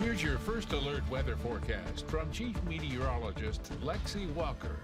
Here's your first alert weather forecast from Chief Meteorologist Lexi Walker.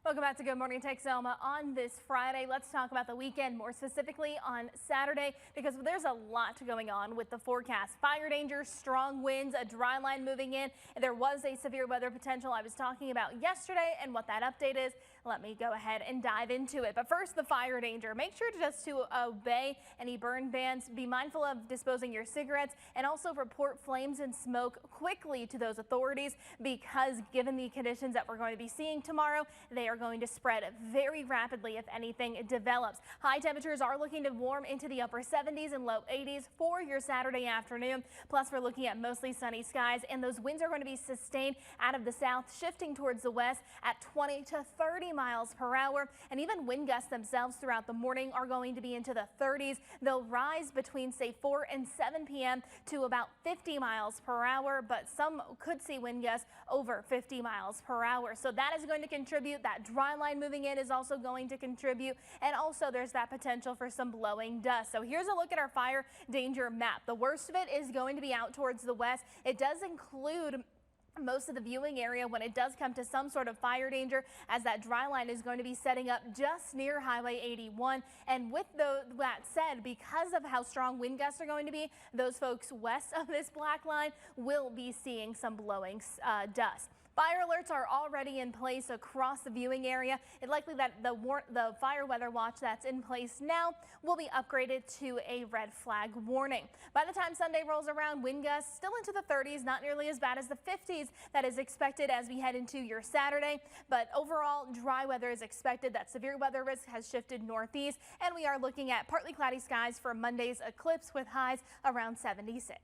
Welcome back to Good Morning Texoma on this Friday. Let's talk about the weekend, more specifically on Saturday, because there's a lot going on with the forecast. Fire danger, strong winds, a dry line moving in, and there was a severe weather potential I was talking about yesterday and what that update is. Let me go ahead and dive into it. But first, the fire danger. Make sure to obey any burn bans. Be mindful of disposing your cigarettes and also report flames and smoke quickly to those authorities, because given the conditions that we're going to be seeing tomorrow, they are going to spread very rapidly if anything develops. High temperatures are looking to warm into the upper 70s and low 80s for your Saturday afternoon. Plus, we're looking at mostly sunny skies, and those winds are going to be sustained out of the south, shifting towards the west at 20 to 30 miles per hour. And even wind gusts themselves throughout the morning are going to be into the 30s. They'll rise between, say, 4 and 7 p.m. to about 50 miles per hour, but some could see wind gusts over 50 miles per hour. So that is going to contribute. That dry line moving in is also going to contribute, and also there's that potential for some blowing dust. So here's a look at our fire danger map. The worst of it is going to be out towards the west. It does include most of the viewing area when it does come to some sort of fire danger, as that dry line is going to be setting up just near Highway 81. And with that said, because of how strong wind gusts are going to be, those folks west of this black line will be seeing some blowing dust. Fire alerts are already in place across the viewing area. It's likely that the fire weather watch that's in place now will be upgraded to a red flag warning. By the time Sunday rolls around, wind gusts still into the 30s, not nearly as bad as the 50s that is expected as we head into your Saturday. But overall, dry weather is expected. That severe weather risk has shifted northeast, and we are looking at partly cloudy skies for Monday's eclipse with highs around 76.